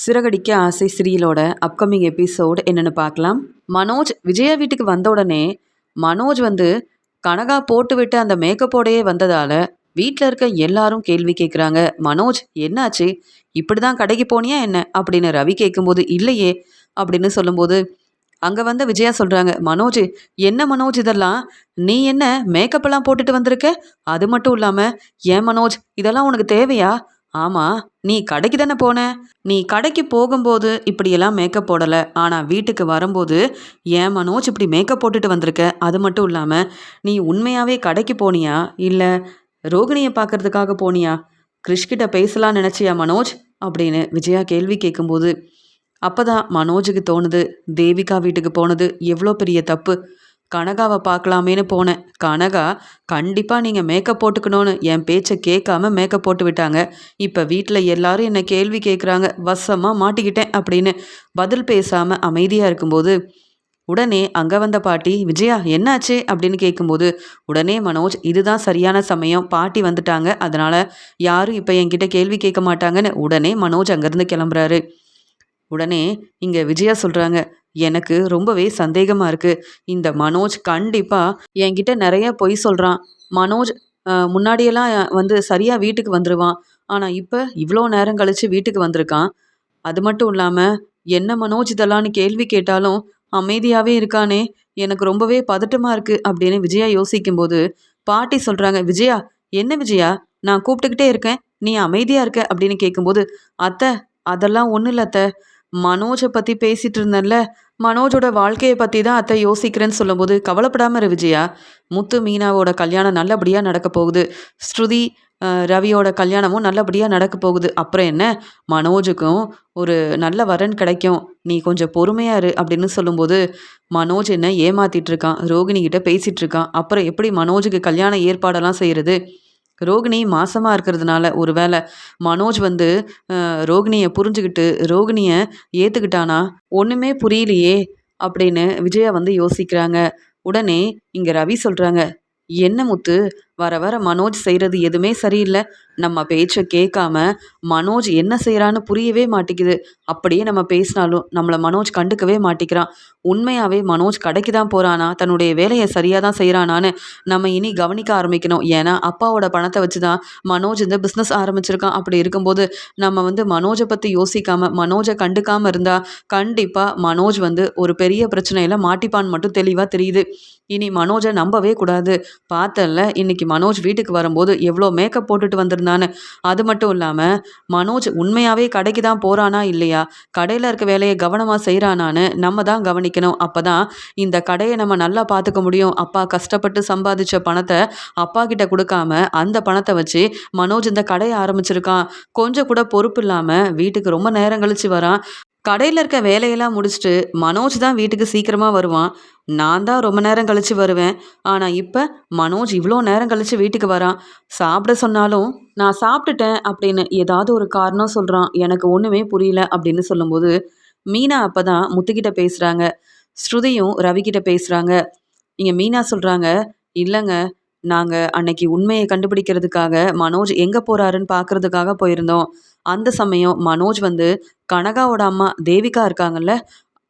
சிறகடிக்க ஆசை சீரியலோட upcoming episode என்னன்னு பார்க்கலாம். மனோஜ் விஜயா வீட்டுக்கு வந்த உடனே மனோஜ் வந்து கனகா போட்டுவிட்டு அந்த மேக்கப்போடையே வந்ததால வீட்டில் இருக்க எல்லாரும் கேள்வி கேட்குறாங்க. மனோஜ் என்னாச்சு, இப்படி தான் கடைக்கு போனியா என்ன அப்படின்னு ரவி கேட்கும்போது இல்லையே அப்படின்னு சொல்லும்போது அங்கே வந்த விஜயா சொல்கிறாங்க, மனோஜ் என்ன மனோஜ் இதெல்லாம், நீ என்ன மேக்கப்பெல்லாம் போட்டுட்டு வந்திருக்க, அது மட்டும் இல்லாமல் ஏன் மனோஜ் இதெல்லாம் உனக்கு தேவையா? ஆமாம், நீ கடைக்கு தானே போன, நீ கடைக்கு போகும்போது இப்படியெல்லாம் மேக்கப் போடலை, ஆனால் வீட்டுக்கு வரும்போது ஏன் மனோஜ் இப்படி மேக்கப் போட்டுட்டு வந்திருக்க, அது மட்டும் இல்லாமல் நீ உண்மையாகவே கடைக்கு போனியா இல்லை ரோகிணியை பார்க்கறதுக்காக போனியா, கிறிஷ்கிட்ட பேசலாம் நினச்சியா மனோஜ் அப்படின்னு விஜயா கேள்வி கேட்கும்போது அப்பதான் மனோஜுக்கு தோணுது, தேவிகா வீட்டுக்கு போனது எவ்வளோ பெரிய தப்பு. கனகாவை பார்க்கலாமேன்னு போனேன். கனகா கண்டிப்பாக நீங்கள் மேக்கப் போட்டுக்கணும்னு என் பேச்சை கேட்காம மேக்கப் போட்டு விட்டாங்க. இப்போ வீட்டில் எல்லாரும் என்னை கேள்வி கேட்குறாங்க, வசமாக மாட்டிக்கிட்டேன் அப்படின்னு பதில் பேசாமல் அமைதியாக இருக்கும்போது உடனே அங்கே வந்த பாட்டி விஜயா என்னாச்சு அப்படின்னு கேட்கும்போது உடனே மனோஜ் இதுதான் சரியான சமயம், பாட்டி வந்துட்டாங்க, அதனால் யாரும் இப்போ என்கிட்ட கேள்வி கேட்க மாட்டாங்கன்னு உடனே மனோஜ் அங்கேருந்து கிளம்புறாரு. உடனே இங்கே விஜயா சொல்கிறாங்க, எனக்கு ரொம்பவே சந்தேகமாக இருக்குது, இந்த மனோஜ் கண்டிப்பாக என்கிட்ட நிறைய பொய் சொல்கிறான். மனோஜ் முன்னாடியெல்லாம் வந்து சரியாக வீட்டுக்கு வந்துடுவான், ஆனால் இப்போ இவ்வளோ நேரம் கழித்து வீட்டுக்கு வந்திருக்கான். அது மட்டும் இல்லாமல் என்ன மனோஜ் இதெல்லாம்னு கேள்வி கேட்டாலும் அமைதியாகவே இருக்கானே, எனக்கு ரொம்பவே பதட்டமாக இருக்குது அப்படின்னு விஜயா யோசிக்கும்போது பாட்டி சொல்கிறாங்க, விஜயா என்ன விஜயா, நான் கூப்பிட்டுக்கிட்டே இருக்கேன், நீ அமைதியாக இருக்க அப்படின்னு கேட்கும்போது அத்தை அதெல்லாம் ஒன்றும் இல்லை அத்தை, மனோஜை பற்றி பேசிகிட்டு இருந்தேன்ல, மனோஜோட வாழ்க்கையை பற்றி தான் அத்தை யோசிக்கிறேன்னு சொல்லும்போது கவலைப்படாமல் இரு விஜயா, முத்து மீனாவோட கல்யாணம் நல்லபடியாக நடக்க போகுது, ஸ்ருதி ரவியோட கல்யாணமும் நல்லபடியாக நடக்க போகுது, அப்புறம் என்ன மனோஜுக்கும் ஒரு நல்ல வரன் கிடைக்கும், நீ கொஞ்சம் பொறுமையாக இரு அப்படின்னு சொல்லும்போது மனோஜ் என்ன ஏமாத்திட்டு இருக்கான், ரோகிணி கிட்ட பேசிகிட்டு இருக்கான், அப்புறம் எப்படி மனோஜுக்கு கல்யாண ஏற்பாடெல்லாம் செய்கிறது, ரோகிணி மாசமாக இருக்கிறதுனால ஒருவேளை மனோஜ் வந்து ரோகிணியை புரிஞ்சுக்கிட்டு ரோகிணியை ஏற்றுக்கிட்டானா, ஒன்றுமே புரியலையே அப்படின்னு விஜயா வந்து யோசிக்கிறாங்க. உடனே இங்கே ரவி சொல்கிறாங்க, என்ன முத்து, வர வர மனோஜ் செய்கிறது எதுவுமே சரியில்லை, நம்ம பேச்சை கேட்காம மனோஜ் என்ன செய்கிறான்னு புரியவே மாட்டேங்குது, அப்படியே நம்ம பேசினாலும் நம்மளை மனோஜ் கண்டுக்கவே மாட்டேங்கிறான், உண்மையாகவே மனோஜ் கடைக்கு தான் போகிறானா, தன்னுடைய வேலையை சரியாக தான் செய்கிறானான்னு நம்ம இனி கவனிக்க ஆரம்பிக்கணும். ஏன்னா அப்பாவோட பணத்தை வச்சு தான் மனோஜ் இந்த பிஸ்னஸ் ஆரம்பிச்சிருக்கான். அப்படி இருக்கும்போது நம்ம வந்து மனோஜை பற்றி யோசிக்காமல் மனோஜை கண்டுக்காமல் இருந்தால் கண்டிப்பாக மனோஜ் வந்து ஒரு பெரிய பிரச்சனையில் மாட்டிப்பான்னு மட்டும் தெளிவாக தெரியுது. இனி மனோஜை நம்பவே கூடாது. பார்த்தல இன்னைக்கு மனோஜ் வீட்டுக்கு வரும்போது எவ்வளோ மேக்கப் போட்டுட்டு வந்திருந்தான்னு, அது மட்டும் இல்லாமல் மனோஜ் உண்மையாகவே கடைக்கு தான் போகிறானா இல்லையா, கடையில் இருக்க வேலையை கவனமாக செய்கிறானான்னு நம்ம தான் கவனிக்கணும். அப்போ தான் இந்த கடையை நம்ம நல்லா பார்த்துக்க முடியும். அப்பா கஷ்டப்பட்டு சம்பாதிச்ச பணத்தை அப்பா கிட்ட கொடுக்காம அந்த பணத்தை வச்சு மனோஜ் இந்த கடையை ஆரம்பிச்சிருக்கான். கொஞ்சம் கூட பொறுப்பு இல்லாமல் வீட்டுக்கு ரொம்ப நேரம் கழிச்சு வரான். கடையில் இருக்க வேலையெல்லாம் முடிச்சுட்டு மனோஜ் தான் வீட்டுக்கு சீக்கிரமாக வருவான், நான் தான் ரொம்ப நேரம் கழித்து வருவேன். ஆனால் இப்போ மனோஜ் இவ்வளோ நேரம் கழித்து வீட்டுக்கு வரான். சாப்பிட சொன்னாலும் நான் சாப்பிட்டுட்டேன் அப்படின்னு ஏதாவது ஒரு காரணம் சொல்கிறான். எனக்கு ஒன்றுமே புரியல அப்படின்னு சொல்லும்போது மீனா அப்போ தான் முத்துக்கிட்ட பேசுகிறாங்க, ஸ்ருதியும் ரவிக்கிட்ட பேசுகிறாங்க. இங்கே மீனா சொல்கிறாங்க, இல்லைங்க, நாங்கள் அன்னைக்கு உண்மையை கண்டுபிடிக்கிறதுக்காக மனோஜ் எங்கே போகிறாருன்னு பார்க்குறதுக்காக போயிருந்தோம். அந்த சமயம் மனோஜ் வந்து கனகாவோட அம்மா தேவிகா இருக்காங்கல்ல,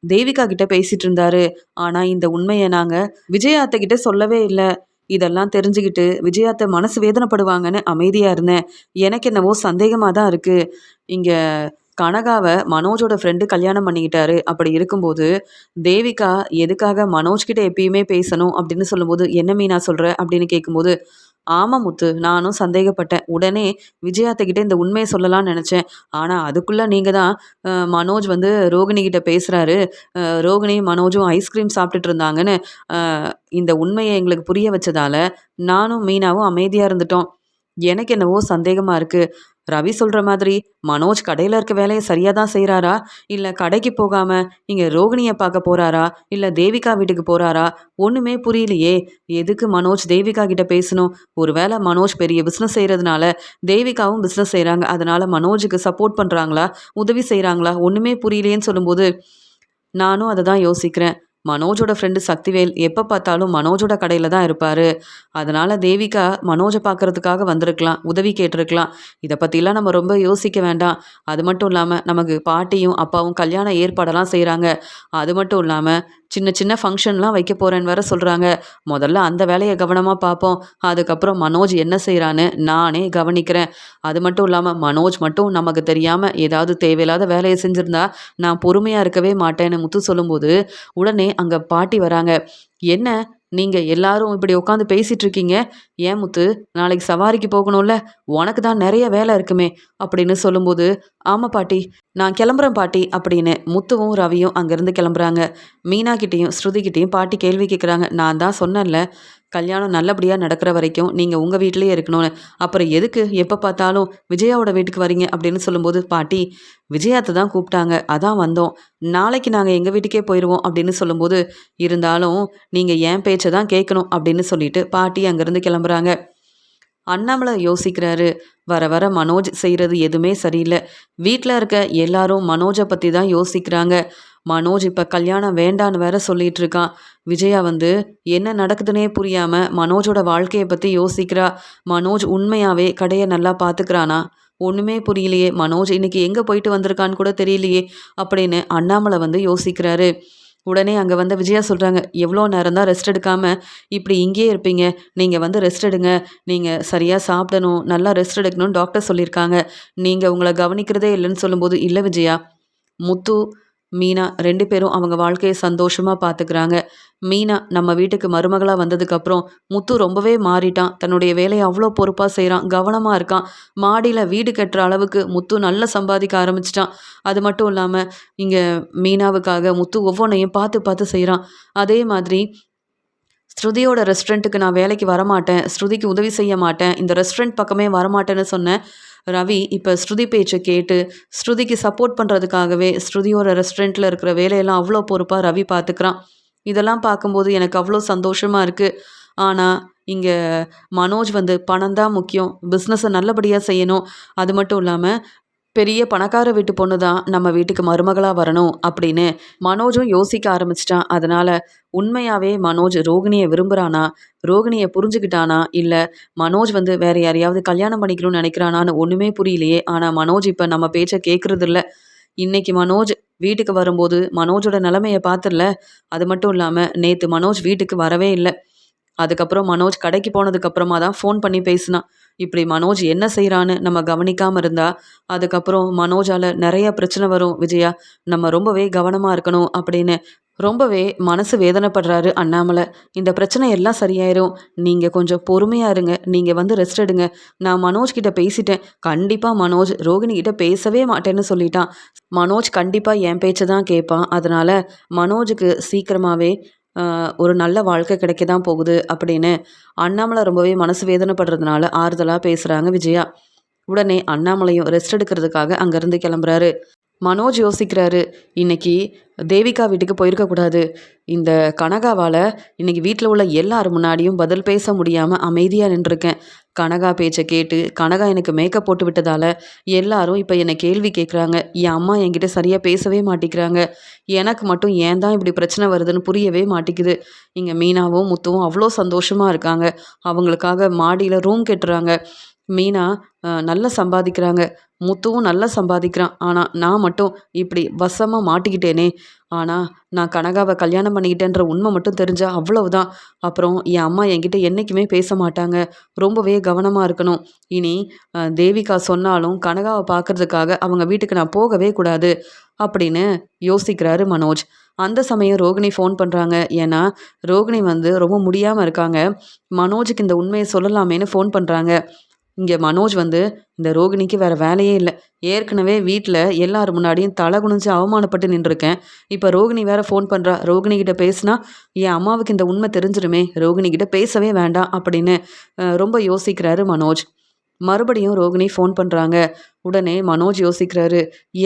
தேவிகா கிட்ட பேசிட்டு இருந்தாரு. ஆனால் இந்த உண்மையை நாங்கள் விஜயாத்த கிட்ட சொல்லவே இல்லை. இதெல்லாம் தெரிஞ்சுக்கிட்டு விஜயாத்த மனசு வேதனைப்படுவாங்கன்னு அமைதியாக இருந்தேன். எனக்கு என்னவோ சந்தேகமாக தான் இருக்குது. இங்கே கனகாவை மனோஜோட ஃப்ரெண்டு கல்யாணம் பண்ணிக்கிட்டாரு. அப்படி இருக்கும்போது தேவிகா எதுக்காக மனோஜ்கிட்ட எப்பயுமே பேசணும் அப்படின்னு சொல்லும்போது என்ன மீனா சொல்கிற அப்படின்னு கேட்கும்போது ஆமாம் முத்து, நானும் சந்தேகப்பட்டேன். உடனே விஜயாத்தகிட்ட இந்த உண்மையை சொல்லலாம்னு நினச்சேன். ஆனால் அதுக்குள்ளே நீங்கள் தான் மனோஜ் வந்து ரோகிணி கிட்ட பேசுகிறாரு, ரோகிணி மனோஜும் ஐஸ்கிரீம் சாப்பிட்டுட்டு இருந்தாங்கன்னு இந்த உண்மையை எங்களுக்கு புரிய வச்சதால நானும் மீனாவும் அமைதியாக இருந்துட்டோம். எனக்கு என்னவோ சந்தேகமாக இருக்குது. ரவி சொல்கிற மாதிரி மனோஜ் கடையில் இருக்க வேலையை சரியாக தான் செய்கிறாரா, இல்லை கடைக்கு போகாமல் இங்கே ரோகிணியை பார்க்க போகிறாரா, இல்லை தேவிகா வீட்டுக்கு போகிறாரா, ஒன்றுமே புரியலையே. எதுக்கு மனோஜ் தேவிகா கிட்ட பேசணும்? ஒருவேளை மனோஜ் பெரிய பிஸ்னஸ் செய்கிறதுனால தேவிகாவும் பிஸ்னஸ் செய்கிறாங்க, அதனால் மனோஜுக்கு சப்போர்ட் பண்ணுறாங்களா, உதவி செய்கிறாங்களா, ஒன்றுமே புரியலையேன்னு சொல்லும்போது நானும் அதை தான் யோசிக்கிறேன். மனோஜோட ஃப்ரெண்டு சக்திவேல் எப்போ பார்த்தாலும் மனோஜோட கடையில் தான் இருப்பார். அதனால் தேவிகா மனோஜை பார்க்கறதுக்காக வந்திருக்கலாம், உதவி கேட்டிருக்கலாம். இதை பற்றிலாம் நம்ம ரொம்ப யோசிக்க வேண்டாம். அது மட்டும் இல்லாமல் நமக்கு பாட்டியும் அப்பாவும் கல்யாண ஏற்பாடெல்லாம் செய்கிறாங்க. அது மட்டும் இல்லாமல் சின்ன சின்ன ஃபங்க்ஷன்லாம் வைக்க போகிறேன்னு வேற சொல்கிறாங்க. முதல்ல அந்த வேலையை கவனமாக பார்ப்போம். அதுக்கப்புறம் மனோஜ் என்ன செய்கிறான்னு நானே கவனிக்கிறேன். அது மட்டும் இல்லாமல் மனோஜ் மட்டும் நமக்கு தெரியாமல் ஏதாவது தேவையில்லாத வேலையை செஞ்சுருந்தா நான் பொறுமையாக இருக்கவே மாட்டேன்னு முத்து சொல்லும்போது உடனே அங்கே பாட்டி வராங்க. என்ன நீங்க எல்லாரும் இப்படி உட்காந்து பேசிட்டு இருக்கீங்க? ஏன் முத்து, நாளைக்கு சவாரிக்கு போகணும்ல, உனக்கு தான் நிறைய வேலை இருக்குமே அப்படின்னு சொல்லும்போது, ஆமா பாட்டி, நான் கிளம்புறேன் பாட்டி அப்படின்னு முத்துவும் ரவியும் அங்கேருந்து கிளம்புறாங்க. மீனா கிட்டேயும் ஸ்ருதி கிட்டேயும் பாட்டி கேள்வி கேட்குறாங்க. நான் தான் சொன்னேன்ல, கல்யாணம் நல்லபடியாக நடக்கிற வரைக்கும் நீங்கள் உங்கள் வீட்டிலேயே இருக்கணும்னு. அப்புறம் எதுக்கு எப்போ பார்த்தாலும் விஜயாவோட வீட்டுக்கு வரீங்க அப்படின்னு சொல்லும்போது, பாட்டி விஜயாத்தை தான் கூப்பிட்டாங்க, அதான் வந்தோம். நாளைக்கு நாங்கள் எங்கள் வீட்டுக்கே போயிடுவோம் அப்படின்னு சொல்லும்போது, இருந்தாலும் நீங்கள் என் பேச்சை தான் கேட்கணும் அப்படின்னு சொல்லிட்டு பாட்டி அங்கேருந்து கிளம்புறாங்க. அண்ணாமலை யோசிக்கிறாரு. வர வர மனோஜ் செய்கிறது எதுவுமே சரியில்லை. வீட்டில் இருக்க எல்லாரும் மனோஜை பற்றி தான் யோசிக்கிறாங்க. மனோஜ் இப்போ கல்யாணம் வேண்டான்னு வேற சொல்லிட்டு இருக்கான். விஜயா வந்து என்ன நடக்குதுன்னே புரியாமல் மனோஜோட வாழ்க்கையை பற்றி யோசிக்கிறா. மனோஜ் உண்மையாகவே கடையை நல்லா பார்த்துக்கிறானா? ஒன்றுமே புரியலையே. மனோஜ் இன்னைக்கு எங்கே போயிட்டு வந்திருக்கான்னு கூட தெரியலையே அப்படின்னு அண்ணாமலை வந்து யோசிக்கிறாரு. உடனே அங்கே வந்த விஜயா சொல்கிறாங்க, எவ்வளோ நேரம் தான் ரெஸ்ட் எடுக்காமல் இப்படி இங்கேயே இருப்பீங்க? நீங்கள் வந்து ரெஸ்ட் எடுங்க. நீங்கள் சரியாக சாப்பிடணும், நல்லா ரெஸ்ட் எடுக்கணும்னு டாக்டர் சொல்லியிருக்காங்க. நீங்கள் உங்களை கவனிக்கிறதே இல்லைன்னு சொல்லும்போது, இல்லை விஜயா, முத்து, மீனா 2 பேரும் அவங்க வாழ்க்கையை சந்தோஷமாக பார்த்துக்கிறாங்க. மீனா நம்ம வீட்டுக்கு மருமகளாக வந்ததுக்கப்புறம் முத்து ரொம்பவே மாறிட்டான். தன்னுடைய வேலையை அவ்வளோ பொறுப்பாக செய்கிறான், கவனமாக இருக்கான். மாடியில் வீடு கட்டுற அளவுக்கு முத்து நல்லா சம்பாதிக்க ஆரம்பிச்சிட்டான். அது மட்டும் இல்லாமல் இங்கே மீனாவுக்காக முத்து ஒவ்வொன்றையும் பார்த்து பார்த்து செய்கிறான். அதே மாதிரி ஸ்ருதியோட ரெஸ்டாரண்ட்டுக்கு நான் வேலைக்கு வரமாட்டேன், ஸ்ருதிக்கு உதவி செய்ய மாட்டேன், இந்த ரெஸ்டாரண்ட் பக்கமே வரமாட்டேன்னு சொன்னேன். ரவி இப்போ ஸ்ருதி பேச்சை கேட்டு ஸ்ருதிக்கு சப்போர்ட் பண்ணுறதுக்காகவே ஸ்ருதியோட ரெஸ்டாரண்ட்டில் இருக்கிற வேலையெல்லாம் அவ்வளோ பொறுப்பாக ரவி பார்த்துக்கிறான். இதெல்லாம் பார்க்கும்போது எனக்கு அவ்வளோ சந்தோஷமாக இருக்குது. ஆனால் இங்கே மனோஜ் வந்து பணம் தான் முக்கியம், பிஸ்னஸை நல்லபடியாக செய்யணும், அது மட்டும் இல்லாமல் பெரிய பணக்கார வீட்டு பொண்ணு தான் நம்ம வீட்டுக்கு மருமகளாக வரணும் அப்படின்னு மனோஜும் யோசிக்க ஆரம்பிச்சிட்டான். அதனால் உண்மையாகவே மனோஜ் ரோகிணியை விரும்புகிறானா, ரோகிணியை புரிஞ்சுக்கிட்டானா, இல்லை மனோஜ் வந்து வேற யாரையாவது கல்யாணம் பண்ணிக்கணும்னு நினைக்கிறானான்னு ஒன்றுமே புரியலையே. ஆனால் மனோஜ் இப்போ நம்ம பேச்சை கேட்குறதில்ல. இன்னைக்கு மனோஜ் வீட்டுக்கு வரும்போது மனோஜோட நிலைமையை பார்த்துடல. அது மட்டும் இல்லாமல் நேற்று மனோஜ் வீட்டுக்கு வரவே இல்லை. அதுக்கப்புறம் மனோஜ் கடைக்கு போனதுக்கப்புறமா தான் ஃபோன் பண்ணி பேசினான். இப்படி மனோஜ் என்ன செய்கிறான்னு நம்ம கவனிக்காமல் இருந்தா அதுக்கப்புறம் மனோஜால் நிறைய பிரச்சனை வரும் விஜயா, நம்ம ரொம்பவே கவனமாக இருக்கணும் அப்படின்னு ரொம்பவே மனசு வேதனைப்படுறாரு அண்ணாமலை. இந்த பிரச்சனை எல்லாம் சரியாயிரும், நீங்கள் கொஞ்சம் பொறுமையாக இருங்க, நீங்கள் வந்து ரெஸ்ட் எடுங்க. நான் மனோஜ் கிட்ட பேசிட்டேன், கண்டிப்பாக மனோஜ் ரோகிணி கிட்ட பேசவே மாட்டேன்னு சொல்லிட்டான். மனோஜ் கண்டிப்பாக என் பேச்சை தான் கேட்பான். அதனால் மனோஜுக்கு சீக்கிரமாகவே ஒரு நல்ல வாழ்க்கை கிடைக்க தான் போகுது அப்படின்னு அண்ணாமலை ரொம்பவே மனசு வேதனைப்படுறதுனால ஆறுதலாக பேசுகிறாங்க விஜயா. உடனே அண்ணாமலையும் ரெஸ்ட் எடுக்கிறதுக்காக அங்கேருந்து கிளம்புறாரு. மனோஜ் யோசிக்கிறாரு, இன்னைக்கு தேவிகா வீட்டுக்கு போயிருக்கக்கூடாது. இந்த கனகாவால் இன்னைக்கு வீட்டில் உள்ள எல்லார் முன்னாடியும் பதில் பேச முடியாமல் அமைதியாக நின்றுருக்கேன். கனகா பேச்சை கேட்டு கனகா எனக்கு மேக்கப் போட்டு விட்டதால் எல்லாரும் இப்போ என்னை கேள்வி கேட்குறாங்க. என் அம்மா என்கிட்ட சரியாக பேசவே மாட்டேங்கிறாங்க. எனக்கு மட்டும் ஏன் தான் இப்படி பிரச்சனை வருதுன்னு புரியவே மாட்டேங்குது. இங்கே மீனாவும் முத்துவும் அவ்வளோ சந்தோஷமாக இருக்காங்க. அவங்களுக்காக மாடியில் ரூம் கட்டுறாங்க. மீனா நல்லா சம்பாதிக்கிறாங்க, முத்துவும் நல்லா சம்பாதிக்கிறான். ஆனால் நான் மட்டும் இப்படி வசமாக மாட்டிக்கிட்டேனே. ஆனால் நான் கனகாவை கல்யாணம் பண்ணிக்கிட்டேன்ற உண்மை மட்டும் தெரிஞ்சா அவ்வளவுதான். அப்புறம் என் அம்மா என்கிட்ட என்றைக்குமே பேச மாட்டாங்க. ரொம்பவே கவனமாக இருக்கணும். இனி தேவிகா சொன்னாலும் கனகாவை பார்க்கறதுக்காக அவங்க வீட்டுக்கு நான் போகவே கூடாது அப்படின்னு யோசிக்கிறாரு மனோஜ். அந்த சமயம் ரோகிணி ஃபோன் பண்ணுறாங்க. ஏன்னா ரோகிணி வந்து ரொம்ப முடியாமல் இருக்காங்க. மனோஜுக்கு இந்த உண்மையை சொல்லலாமேன்னு ஃபோன் பண்ணுறாங்க. இங்கே மனோஜ் வந்து இந்த ரோகிணிக்கு வேறு வேலையே இல்லை. ஏற்கனவே வீட்டில் எல்லார் முன்னாடியும் தலை குனிஞ்சு அவமானப்பட்டு நின்றுருக்கேன். இப்போ ரோகிணி வேறு ஃபோன் பண்ணுறா. ரோகிணிகிட்ட பேசினா என் அம்மாவுக்கு இந்த உண்மை தெரிஞ்சிருமே, ரோகிணிகிட்ட பேசவே வேண்டாம் அப்படின்னு ரொம்ப யோசிக்கிறாரு மனோஜ். மறுபடியும் ரோகிணி ஃபோன் பண்ணுறாங்க. உடனே மனோஜ் யோசிக்கிறாரு,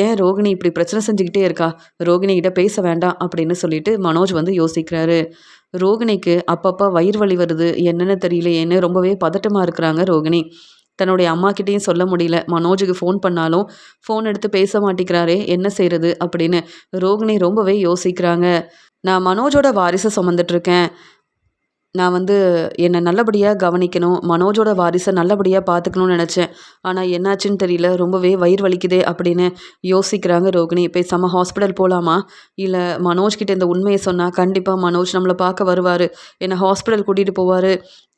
ஏன் ரோகிணி இப்படி பிரச்சனை செஞ்சுக்கிட்டே இருக்கா, ரோகிணிகிட்ட பேச வேண்டாம் அப்படின்னு சொல்லிட்டு மனோஜ் வந்து யோசிக்கிறாரு. ரோகிணிக்கு அப்பப்போ வயிறு வலி வருது, என்னென்னு தெரியலையேன்னு ரொம்பவே பதட்டமாக இருக்கிறாங்க ரோகிணி. தன்னுடைய அம்மாக்கிட்டேயும் சொல்ல முடியல. மனோஜுக்கு ஃபோன் பண்ணாலும் ஃபோன் எடுத்து பேச மாட்டேங்கிறாரே, என்ன செய்கிறது அப்படின்னு ரோகிணி ரொம்பவே யோசிக்கிறாங்க. நான் மனோஜோட வாரிசை சுமந்துட்டுருக்கேன். நான் வந்து என்னை நல்லபடியாக கவனிக்கணும், மனோஜோட வாரிசை நல்லபடியாக பார்த்துக்கணும்னு நினச்சேன். ஆனால் என்னாச்சுன்னு தெரியல, ரொம்பவே வயிறு வலிக்குதே அப்படின்னு யோசிக்கிறாங்க ரோகிணி. பேசாமல் ஹாஸ்பிட்டல் போகலாமா, இல்லை மனோஜ் கிட்ட இந்த உண்மையை சொன்னால் கண்டிப்பாக மனோஜ் நம்மளை பார்க்க வருவார், என்னை ஹாஸ்பிட்டல் கூட்டிகிட்டு போவார்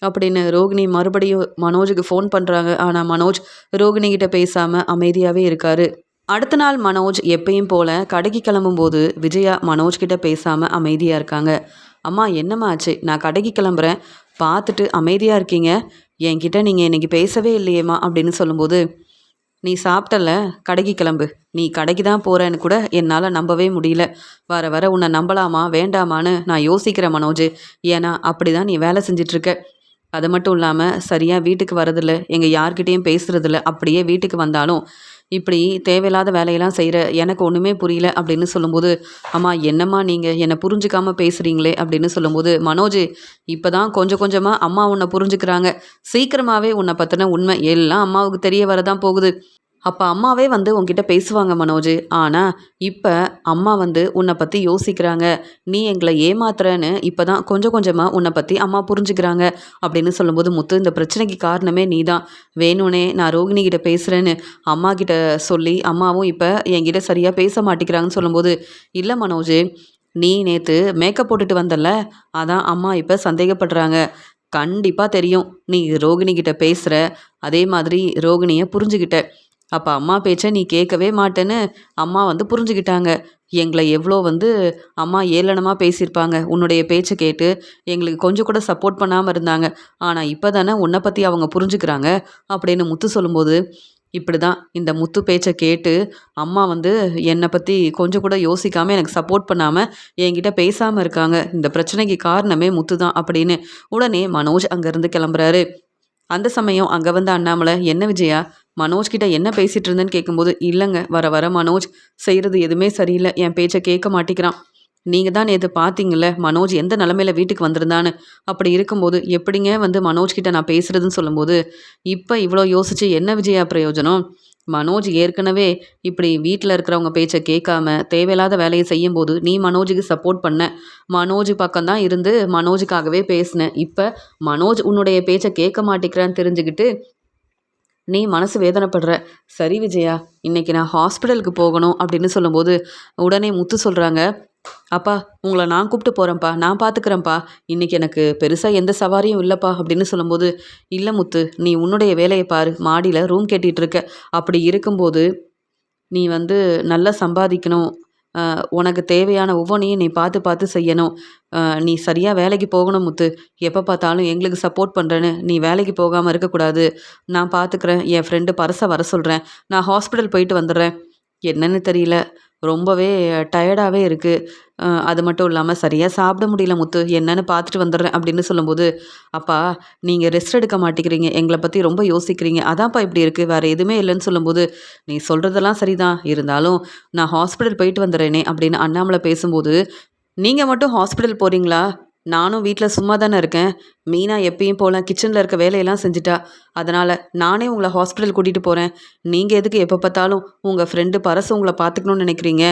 அப்படின்னு ரோகிணி மறுபடியும் மனோஜுக்கு ஃபோன் பண்ணுறாங்க. ஆனால் மனோஜ் ரோகிணி கிட்ட பேசாமல் அமைதியாகவே இருக்காரு. அடுத்த நாள் மனோஜ் எப்பயும் போல கடைக்கு கிளம்பும்போது விஜயா மனோஜ் கிட்ட பேசாமல் அமைதியாக இருக்காங்க. அம்மா என்னம்மா ஆச்சு, நான் கடைக்கு கிளம்புறேன், பார்த்துட்டு அமைதியாக இருக்கீங்க, என்கிட்ட நீங்கள் இன்னைக்கு பேசவே இல்லையேம்மா அப்படின்னு சொல்லும்போது, நீ சாப்பிட்டல, கடைக்கு கிளம்பு, நீ கடைக்கு தான் போகிறேன்னு கூட என்னால் நம்பவே முடியல, வர வர உன்னை நம்பலாமா வேண்டாமான்னு நான் யோசிக்கிறேன் மனோஜ், ஏன்னா அப்படி தான் நீ வேலை செஞ்சிட்ருக்க. அது மட்டும் இல்லாமல் சரியாக வீட்டுக்கு வரதில்ல, எங்கள் யார்கிட்டேயும் பேசுகிறதில்ல, அப்படியே வீட்டுக்கு வந்தாலும் இப்படி தேவையில்லாத வேலையெல்லாம் செய்கிற, எனக்கு ஒன்றுமே புரியல அப்படின்னு சொல்லும்போது, அம்மா என்னம்மா நீங்கள் என்னை புரிஞ்சுக்காமல் பேசுகிறீங்களே அப்படின்னு சொல்லும்போது, மனோஜ் இப்போ தான் கொஞ்சம் கொஞ்சமாக அம்மா உன்னை புரிஞ்சுக்கிறாங்க, சீக்கிரமாகவே உன்னை பற்றின உண்மை எல்லாம் அம்மாவுக்கு தெரிய வரதான் போகுது. அப்போ அம்மாவே வந்து உன்கிட்ட பேசுவாங்க மனோஜ். ஆனால் இப்போ அம்மா வந்து உன்னை பற்றி யோசிக்கிறாங்க, நீ எங்களை ஏமாத்துறன்னு இப்போ தான் கொஞ்சம் கொஞ்சமாக உன்னை பற்றி அம்மா புரிஞ்சுக்கிறாங்க அப்படின்னு சொல்லும்போது, முத்து இந்த பிரச்சனைக்கு காரணமே நீ தான், வேணும்னே நான் ரோகிணி கிட்ட பேசுகிறேன்னு அம்மா கிட்ட சொல்லி அம்மாவும் இப்போ என்கிட்ட சரியாக பேச மாட்டேங்கிறாங்கன்னு சொல்லும்போது, இல்லை மனோஜ், நீ நேற்று மேக்கப் போட்டுட்டு வந்தல்ல, அதான் அம்மா இப்போ சந்தேகப்படுறாங்க. கண்டிப்பாக தெரியும் நீ ரோகிணி கிட்ட பேசுகிற, அதே மாதிரி ரோகிணியை புரிஞ்சுக்கிட்ட, அப்போ அம்மா பேச்சை நீ கேட்கவே மாட்டேன்னு அம்மா வந்து புரிஞ்சுக்கிட்டாங்க. எங்களை எவ்வளோ வந்து அம்மா ஏளனமாக பேசியிருப்பாங்க, உன்னுடைய பேச்சை கேட்டு எங்களுக்கு கொஞ்சம் கூட சப்போர்ட் பண்ணாமல் இருந்தாங்க. ஆனால் இப்போ தானே உன்னை பற்றி அவங்க புரிஞ்சுக்கிறாங்க அப்படின்னு முத்து சொல்லும்போது, இப்படி தான் இந்த முத்து பேச்சை கேட்டு அம்மா வந்து என்னை பற்றி கொஞ்சம் கூட யோசிக்காமல் எனக்கு சப்போர்ட் பண்ணாமல் என்கிட்ட பேசாமல் இருக்காங்க. இந்த பிரச்சனைக்கு காரணமே முத்து தான் அப்படின்னு உடனே மனோஜ் அங்கேருந்து கிளம்புறாரு. அந்த சமயம் அங்கே வந்த அண்ணாமலை, என்ன விஜயா, மனோஜ் கிட்ட என்ன பேசிட்டு இருந்தேன்னு கேட்கும்போது, இல்லைங்க, வர வர மனோஜ் செய்கிறது எதுவுமே சரியில்லை, என் பேச்சை கேட்க மாட்டேங்கிறான். நீங்கள் தான் நேற்று பார்த்தீங்கல்ல மனோஜ் எந்த நிலமையில வீட்டுக்கு வந்திருந்தான்னு, அப்படி இருக்கும்போது எப்படிங்க வந்து மனோஜ் கிட்ட நான் பேசுறதுன்னு சொல்லும்போது, இப்போ இவ்வளோ யோசிச்சு என்ன விஜயா பிரயோஜனம், மனோஜ் ஏற்கனவே இப்படி வீட்டில் இருக்கிறவங்க பேச்சை கேட்காம தேவையில்லாத வேலையை செய்யும்போது நீ மனோஜுக்கு சப்போர்ட் பண்ண, மனோஜ் பக்கம்தான் இருந்து மனோஜுக்காகவே பேசினேன், இப்போ மனோஜ் உன்னுடைய பேச்சை கேட்க மாட்டேங்கிறான்னு தெரிஞ்சுக்கிட்டு நீ மனசு வேதனைப்படுற. சரி விஜயா, இன்னைக்கு நான் ஹாஸ்பிட்டலுக்கு போகணும் அப்படின்னு சொல்லும்போது உடனே முத்து சொல்கிறாங்க, அப்பா உங்களை நான் கூப்பிட்டு போகிறேன்ப்பா, நான் பார்த்துக்கிறேன்ப்பா, இன்னைக்கு எனக்கு பெருசாக எந்த சவாரியும் இல்லைப்பா அப்படின்னு சொல்லும்போது, இல்லை முத்து, நீ உன்னுடைய வேலையை பாரு, மாடியில் ரூம் கேட்டிகிட்டு இருக்க, அப்படி இருக்கும்போது நீ வந்து நல்லா சம்பாதிக்கணும், உனக்கு தேவையான ஒவ்வொன்றையும் நீ பார்த்து பார்த்து செய்யணும், நீ சரியாக வேலைக்கு போகணும் முத்து, எப்போ பார்த்தாலும் எங்களுக்கு சப்போர்ட் பண்ணுறேன்னு நீ வேலைக்கு போகாமல் இருக்கக்கூடாது, நான் பார்த்துக்கிறேன், என் ஃப்ரெண்டு பரசை வர சொல்கிறேன், நான் ஹாஸ்பிட்டல் போயிட்டு வந்துடுறேன், என்னன்னு தெரியல, ரொம்பவே டயர்டாகவே இருக்குது, அது மட்டும் இல்லாமல் சரியாக சாப்பிட முடியல முத்து, என்னன்னு பார்த்துட்டு வந்துடுறேன் அப்படின்னு சொல்லும்போது, அப்பா நீங்கள் ரெஸ்ட் எடுக்க மாட்டேங்கிறீங்க, எங்களை பற்றி ரொம்ப யோசிக்கிறீங்க, அதான்ப்பா இப்படி இருக்குது, வேறு எதுவுமே இல்லைன்னு சொல்லும்போது, நீ சொல்கிறதெல்லாம் சரிதான், இருந்தாலும் நான் ஹாஸ்பிட்டல் போயிட்டு வந்துடுறேனே அப்படின்னு அண்ணாமலை பேசும்போது, நீங்கள் மட்டும் ஹாஸ்பிட்டல் போகிறீங்களா, நானும் வீட்டில் சும்மா தானே இருக்கேன், மீனா எப்பயும் போல கிச்சனில் இருக்க வேலையெல்லாம் செஞ்சுட்டா, அதனால் நானே உங்களை ஹாஸ்பிட்டல் கூட்டிகிட்டு போகிறேன், நீங்கள் எதுக்கு எப்போ பார்த்தாலும் உங்கள் ஃப்ரெண்டு பரசு உங்களை பார்த்துக்கணுன்னு நினைக்கிறீங்க,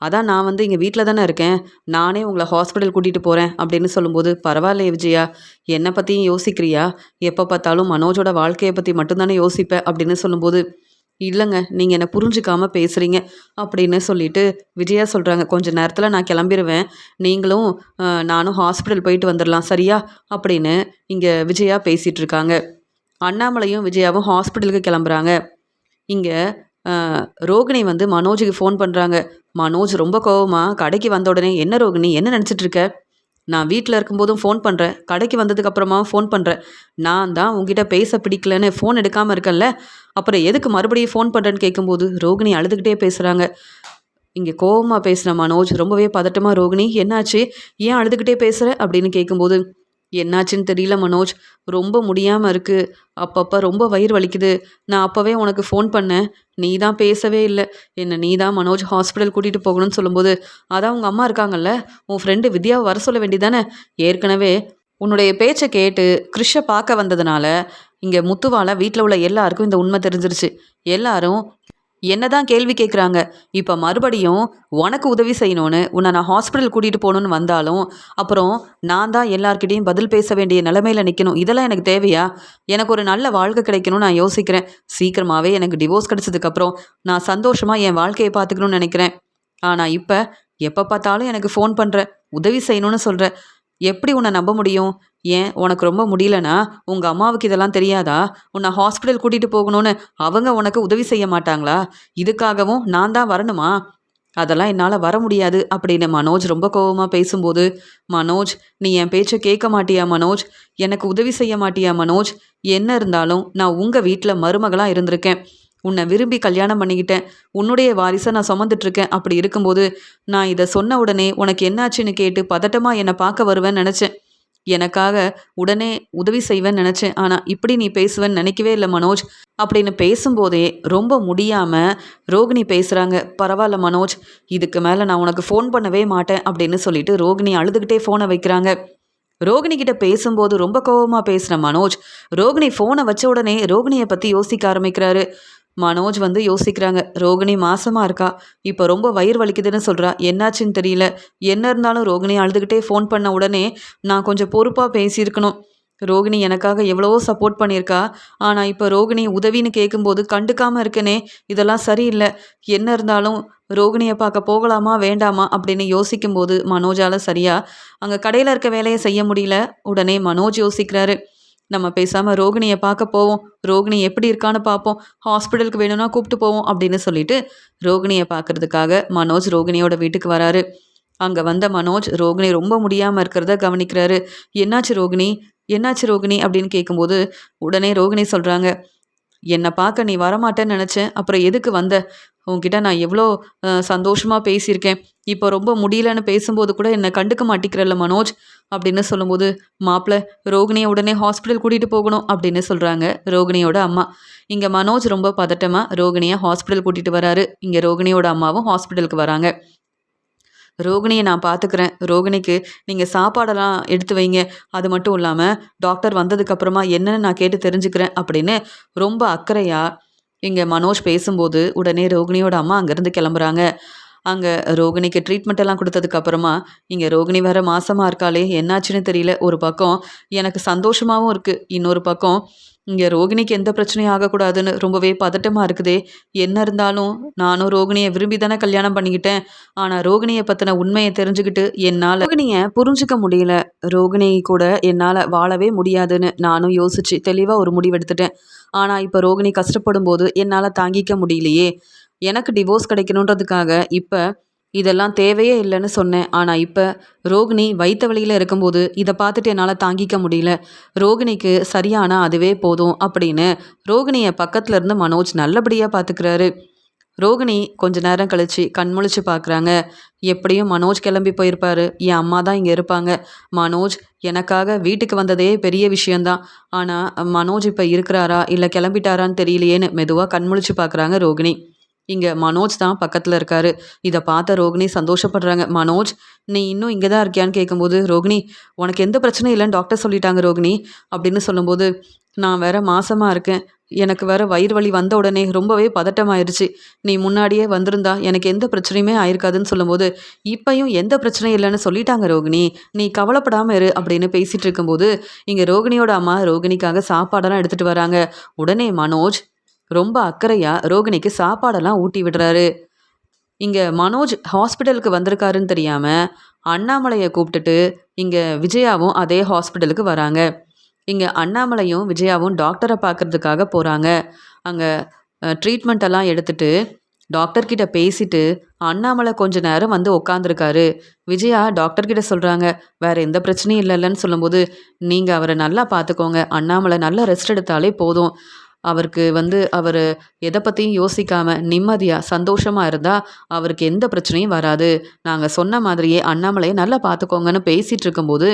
அதான் நான் வந்து இங்கே வீட்டில் தானே இருக்கேன், நானே உங்களை ஹாஸ்பிட்டல் கூட்டிகிட்டு போகிறேன் அப்படின்னு சொல்லும்போது, பரவாயில்லையே விஜயா, என்னை பற்றியும் யோசிக்கிறியா, எப்போ பார்த்தாலும் மனோஜோட வாழ்க்கையை பற்றி மட்டும்தானே யோசிப்பேன் அப்படின்னு சொல்லும்போது, இல்லைங்க, நீங்கள் என்னை புரிஞ்சுக்காம பேசுகிறீங்க அப்படின்னு சொல்லிட்டு விஜயா சொல்கிறாங்க, கொஞ்ச நேரத்தில் நான் கிளம்பிடுவேன், நீங்களும் நானும் ஹாஸ்பிட்டல் போயிட்டு வந்துடலாம் சரியா அப்படின்னு இங்கே விஜயா பேசிகிட்டு இருக்காங்க. அண்ணாமலையும் விஜயாவும் ஹாஸ்பிட்டலுக்கு கிளம்புறாங்க. இங்கே ரோகிணி வந்து மனோஜுக்கு ஃபோன் பண்ணுறாங்க. மனோஜ் ரொம்ப கோவமாக கடைக்கு வந்த உடனே, என்ன ரோகிணி என்ன நினச்சிட்டு இருக்க, நான் வீட்டில் இருக்கும்போதும் ஃபோன் பண்ணுறேன், கடைக்கு வந்ததுக்கப்புறமாவும் ஃபோன் பண்ணுறேன், நான் தான் உங்ககிட்ட பேச பிடிக்கலன்னு ஃபோன் எடுக்காமல் இருக்கேன்ல, அப்புறம் எதுக்கு மறுபடியும் ஃபோன் பண்ணுறேன்னு கேட்கும்போது ரோகிணி அழுதுகிட்டே பேசுகிறாங்க. இங்கே கோவமாக பேசுகிற மனோஜ் ரொம்பவே பதட்டமாக, ரோகிணி என்னாச்சு, ஏன் அழுதுகிட்டே பேசுகிற அப்படின்னு கேட்கும்போது, என்னாச்சுன்னு தெரியல மனோஜ், ரொம்ப முடியாமல் இருக்குது, அப்பப்போ ரொம்ப வயிறு வலிக்குது, நான் அப்போவே உனக்கு ஃபோன் பண்ணேன், நீ தான் பேசவே இல்லை, என்னை நீ தான் மனோஜ் ஹாஸ்பிட்டல் கூட்டிகிட்டு போகணும்னு சொல்லும்போது, அதான் உங்கள் அம்மா இருக்காங்கல்ல, உன் ஃப்ரெண்டு வித்யாவை வர சொல்ல வேண்டியதானே, ஏற்கனவே உன்னுடைய பேச்சை கேட்டு கிறிஷை பார்க்க வந்ததுனால இங்கே முத்துவால் வீட்டில் உள்ள எல்லாருக்கும் இந்த உண்மை தெரிஞ்சிருச்சு, எல்லாரும் என்னதான் கேள்வி கேட்குறாங்க. இப்ப மறுபடியும் உனக்கு உதவி செய்யணும்னு, உன்ன நான் ஹாஸ்பிட்டல் கூட்டிட்டு போணும்னு வந்தாலும், அப்புறம் நான் தான் எல்லார்கிட்டயும் பதில் பேச வேண்டிய நிலைமையில நிக்கணும். இதெல்லாம் எனக்கு தேவையா? எனக்கு ஒரு நல்ல வாழ்க்கை கிடைக்கணும்னு நான் யோசிக்கிறேன். சீக்கிரமாவே எனக்கு டிவோர்ஸ் கிடைச்சதுக்கப்புறம், நான் சந்தோஷமா என் வாழ்க்கைய பார்த்துக்கணும்னு நெனைக்கிறேன். ஆனா இப்ப, எப்ப பார்த்தாலும் எனக்கு ஃபோன் பண்ற, உதவி செய்யணும்னு சொல்ற. எப்படி உன்ன நம்ப முடியும்? ஏன் உனக்கு ரொம்ப முடியலன்னா, உங்க அம்மாவுக்கு இதெல்லாம் தெரியாதா? உன்ன ஹாஸ்பிட்டல் கூட்டிட்டு போகணும்னு அவங்க உனக்கு உதவி செய்ய மாட்டாங்களா? இதுக்காகவும் நான் தான் வரணுமா? அதெல்லாம் என்னால வர முடியாது அப்படின்னு மனோஜ் ரொம்ப கோவமா பேசும்போது, "மனோஜ், நீ என் பேச்ச கேட்க மாட்டியா மனோஜ்? எனக்கு உதவி செய்ய மாட்டியா மனோஜ்? என்ன இருந்தாலும் நான் உங்க வீட்ல மருமகளா இருந்திருக்கேன். உன்னை விரும்பி கல்யாணம் பண்ணிக்கிட்டேன். உன்னுடைய வாரிச நான் சுமந்துட்டுருக்கேன். அப்படி இருக்கும்போது, நான் இத சொன்ன உடனே உனக்கு என்னாச்சுன்னு கேட்டு பதட்டமா என்ன பார்க்க வருவேன்னு நெனச்சேன். எனக்காக உடனே உதவி செய்வேன்னு நெனச்சேன். ஆனா, இப்படி நீ பேசுவேன்னு நெனைக்கவே இல்ல மனோஜ்." அப்படின்னு பேசும்போதே ரொம்ப முடியாம ரோகிணி பேசுறாங்க. "பரவால்ல மனோஜ், இதுக்கு மேல நான் உனக்கு ஃபோன் பண்ணவே மாட்டேன்." அப்படின்னு சொல்லிட்டு ரோகிணி அழுதுகிட்டே ஃபோன வைக்கிறாங்க. ரோகிணி கிட்ட பேசும்போது ரொம்ப கோவமா பேசின மனோஜ், ரோகிணி ஃபோன வச்ச உடனே ரோகிணிய பத்தி யோசிக்க ஆரம்பிக்கிறாரு. மனோஜ் வந்து யோசிக்கிறாங்க. ரோகிணி மாசமா இருக்கா. இப்ப ரொம்ப வயிறு வலிக்குதுன்னு சொல்றா. என்னாச்சுன்னு தெரியல. என்ன இருந்தாலும் ரோகிணி அழுதுகிட்டே ஃபோன் பண்ண உடனே, நான் கொஞ்சம் பொறுப்பா பேசியிருக்கணும். ரோகிணி எனக்காக எவ்வளவோ சப்போர்ட் பண்ணியிருக்கா. ஆனா இப்ப ரோகிணி உதவின்னு கேட்கும்போது கண்டுக்காம இருக்கேனே, இதெல்லாம் சரியில்ல. என்ன இருந்தாலும் ரோகிணிய பார்க்க போகலாமா? வேண்டாமா? அப்படின்னு யோசிக்கும்போது மனோஜால சரியா அங்க கடையில இருக்க வேலைய செய்ய முடியல. உடனே மனோஜ் யோசிக்கிறாரு. நம்ம பேசாம ரோகிணிய பார்க்க போவோம். ரோகிணி எப்படி இருக்கான்னு பார்ப்போம். ஹாஸ்பிட்டலுக்கு வேணும்னா கூப்பிட்டு போவோம் அப்படின்னு சொல்லிட்டு, ரோகிணிய பார்க்கறதுக்காக மனோஜ் ரோகிணியோட வீட்டுக்கு வராரு. அங்க வந்த மனோஜ், ரோகிணி ரொம்ப முடியாம இருக்கிறத கவனிக்கிறாரு. "என்னாச்சு ரோகிணி? என்னாச்சு ரோகிணி?" அப்படின்னு கேட்கும்போது, உடனே ரோகிணி சொல்றாங்க, "என்ன பார்க்க நீ வரமாட்டேன்னு நெனச்சேன். அப்புறம் எதுக்கு வந்த? உன்கிட்ட நான் எவ்வளோ சந்தோஷமா பேசியிருக்கேன். இப்போ ரொம்ப முடியலன்னு பேசும்போது கூட என்ன கண்டுக்க மாட்டிக்கிறல்ல மனோஜ்." அப்படின்னு சொல்லும்போது, "மாப்ள, ரோகிணிய உடனே ஹாஸ்பிட்டல் கூட்டிட்டு போகணும்." அப்படின்னு சொல்றாங்க ரோகிணியோட அம்மா. இங்க மனோஜ் ரொம்ப பதட்டமா ரோகிணிய ஹாஸ்பிட்டல் கூட்டிட்டு வராரு. இங்க ரோகிணியோட அம்மாவும் ஹாஸ்பிட்டலுக்கு வராங்க. "ரோகிணிய நான் பார்த்துக்கிறேன். ரோகிணிக்கு நீங்க சாப்பாடெல்லாம் எடுத்து வைங்க. அது மட்டும் இல்லாம டாக்டர் வந்ததுக்கப்புறமா என்னன்னு நான் கேட்டு தெரிஞ்சுக்கிறேன்." அப்படின்னு ரொம்ப அக்கறையா இங்க மனோஜ் பேசும்போது, உடனே ரோகிணியோட அம்மா அங்கேருந்து கிளம்புறாங்க. அங்க ரோகிணிக்கு ட்ரீட்மெண்ட் எல்லாம் குடுத்ததுக்கு அப்புறமா, இங்க ரோகிணி வேற மாசமா இருக்காளே! என்னாச்சுன்னு தெரியல. ஒரு பக்கம் எனக்கு சந்தோஷமாவும் இருக்கு. இன்னொரு பக்கம் இங்க ரோகிணிக்கு எந்த பிரச்சனையும் ஆகக்கூடாதுன்னு ரொம்பவே பதட்டமா இருக்குதே! என்ன இருந்தாலும் நானும் ரோகிணிய விரும்பி தானே கல்யாணம் பண்ணிக்கிட்டேன். ஆனா ரோகிணிய பத்தின உண்மைய தெரிஞ்சுக்கிட்டு என்னால ரோகிணிய புரிஞ்சுக்க முடியல. ரோகிணி கூட என்னால வாழவே முடியாதுன்னு நானும் யோசிச்சு தெளிவா ஒரு முடிவெடுத்துட்டேன். ஆனா இப்ப ரோகிணி கஷ்டப்படும்போது என்னால தாங்கிக்க முடியலையே! எனக்கு டிவோர்ஸ் கிடைக்கணுன்றதுக்காக இப்ப இதெல்லாம் தேவையே இல்லன்னு சொன்னேன். ஆனா இப்ப ரோகிணி வயித்து வலியில இருக்கும்போது, இத பார்த்துட்டு என்னால தாங்கிக்க முடியல. ரோகிணிக்கு சரியானா அதுவே போதும் அப்படின்னு ரோகிணிய பக்கத்துல இருந்து மனோஜ் நல்லபடியா பார்த்துக்கிறாரு. ரோகிணி கொஞ்ச நேரம் கழிச்சு கண் முழிச்சு பார்க்குறாங்க. எப்படியும் மனோஜ் கிளம்பி போயிருப்பாரு. என் அம்மா தான் இங்க இருப்பாங்க. மனோஜ் எனக்காக வீட்டுக்கு வந்ததே பெரிய விஷயம் தான். ஆனா மனோஜ் இப்ப இருக்கிறாரா? இல்ல கிளம்பிட்டாரான்னு தெரியலையேன்னு மெதுவா கண் முழிச்சு பார்க்குறாங்க ரோகிணி. இங்க மனோஜ் தான் பக்கத்துல இருக்காரு. இத பார்த்த ரோகிணி சந்தோஷப்படுறாங்க. "மனோஜ், நீ இன்னும் இங்க தான் இருக்கியான்னு?" கேட்கும்போது, "ரோகிணி, உனக்கு எந்த பிரச்சனையும் இல்லன்னு டாக்டர் சொல்லிட்டாங்க ரோகிணி." அப்படின்னு சொல்லும்போது, "நான் வேற மாசமா இருக்கேன். எனக்கு வேற வயிறு வலி வந்த உடனே ரொம்பவே பதட்டமாயிருச்சு. நீ முன்னாடியே வந்திருந்தா எனக்கு எந்த பிரச்சனையுமே ஆயிருக்காதுன்னு." சொல்லும்போது, "இப்பயும் எந்த பிரச்சனையும் இல்லன்னு சொல்லிட்டாங்க ரோகிணி. நீ கவலைப்படாம இரு." அப்படின்னு பேசிட்டு இருக்கும்போது, இங்க ரோகிணியோட அம்மா ரோகிணிக்காக சாப்பாடெல்லாம் எடுத்துட்டு வராங்க. உடனே மனோஜ் ரொம்ப அக்கறையா ரோகிணிக்கு சாப்பாடெல்லாம் ஊட்டி விடுறாரு. இங்க மனோஜ் ஹாஸ்பிட்டலுக்கு வந்திருக்காருன்னு தெரியாம, அண்ணாமலைய கூப்பிட்டுட்டு, இங்க விஜயாவும் அதே ஹாஸ்பிட்டலுக்கு வராங்க. இங்க அண்ணாமலையும், விஜயாவும் டாக்டர பார்க்கறதுக்காக போறாங்க. அங்க ட்ரீட்மெண்ட் எல்லாம் எடுத்துட்டு, டாக்டர் கிட்ட பேசிட்டு, அண்ணாமலை கொஞ்ச நேரம் வந்து உட்காந்துருக்காரு. விஜயா டாக்டர் கிட்ட சொல்றாங்க, "வேற எந்த பிரச்சனையும் இல்லல்லன்னு." சொல்லும்போது, "நீங்க அவர நல்லா பார்த்துக்கோங்க. அண்ணாமலை நல்லா ரெஸ்ட் எடுத்தாலே போதும். அவருக்கு வந்து அவரு எத பத்தியும் யோசிக்காம நிம்மதியா, சந்தோஷமா இருந்தா அவருக்கு எந்த பிரச்சனையும் வராது. நாங்க சொன்ன மாதிரியே அண்ணாமலைய நல்லா பார்த்துக்கோங்கன்னு." பேசிட்டு இருக்கும்போது,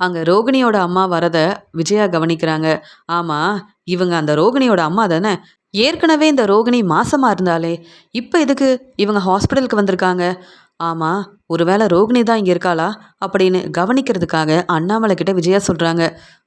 அங்க ரோகிணியோட அம்மா வரத விஜயா கவனிக்கிறாங்க. ஆமா, இவங்க அந்த ரோகிணியோட அம்மா தானே! ஏற்கனவே இந்த ரோகிணி மாசமா இருந்தாளே! இப்ப எதுக்கு இவங்க ஹாஸ்பிட்டலுக்கு வந்திருக்காங்க? ஆமா, ஒருவேளை ரோகிணி தான் இங்க இருக்காளா? அப்படின்னு கவனிக்கிறதுக்காக அண்ணாமலை கிட்ட விஜயா சொல்றாங்க.